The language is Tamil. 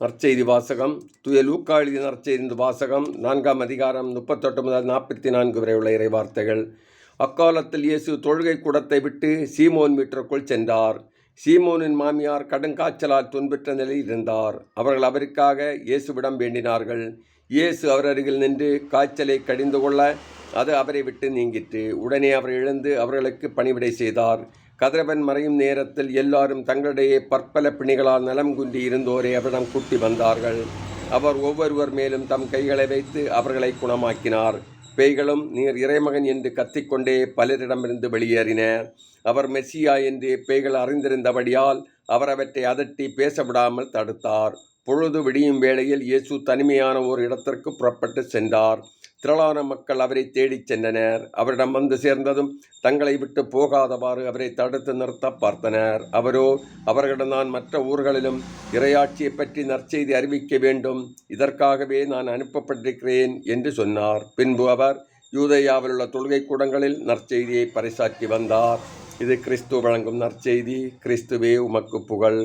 நற்செய்தி வாசகம். தூய லூக்கா எழுதிய நற்செய்தி வாசகம் 4ஆம் அதிகாரம் 38 முதல் 44 வரை உள்ள இறை வார்த்தைகள். அக்காலத்தில் இயேசு தொழுகை கூடத்தை விட்டு சீமோன் வீட்டிற்குள் சென்றார். சீமோனின் மாமியார் கடுங்காய்ச்சலால் துன்புற்ற நிலையில் இருந்தார். அவர்கள் அவருக்காக இயேசுவிடம் வேண்டினார்கள். இயேசு அவர் அருகில் நின்று காய்ச்சலை கடிந்து கொள்ள அது அவரை விட்டு நீங்கிற்று. உடனே அவர் எழுந்து அவர்களுக்கு பணிவிடை செய்தார். கதிரவன் மறையும் நேரத்தில் எல்லாரும் தங்களிடையே பற்பல பிணிகளால் நலம் குன்றி இருந்தோரை அவரிடம் கூட்டி வந்தார்கள். அவர் ஒவ்வொருவர் மேலும் தம் கைகளை வைத்து அவர்களை குணமாக்கினார். பேய்களும் நீர் இறைமகன் என்று கத்திக்கொண்டே பலரிடமிருந்து வெளியேறின. அவர் மெஸ்ஸியா என்று பேய்கள் அறிந்திருந்தபடியால் அவர் அவற்றை அதட்டி பேசவிடாமல் தடுத்தார். பொழுது விடியும் வேளையில் இயேசு தனிமையான ஒரு இடத்திற்கு புறப்பட்டு சென்றார். திரளான மக்கள் அவரை தேடிச் சென்றனர். அவரிடம் வந்து சேர்ந்ததும் தங்களை விட்டு போகாதவாறு அவரை தடுத்து நிறுத்த பார்த்தனர். அவரோ அவர்களிடம், நான் மற்ற ஊர்களிலும் இறையாட்சியை பற்றி நற்செய்தி அறிவிக்க வேண்டும், இதற்காகவே நான் அனுப்பப்பட்டிருக்கிறேன் என்று சொன்னார். பின்பு அவர் யூதேயாவில் உள்ள தொழுகை கூடங்களில் நற்செய்தியை பறைசாற்றி வந்தார். இது கிறிஸ்து வழங்கும் நற்செய்தி. கிறிஸ்துவே உமக்கு புகழ்.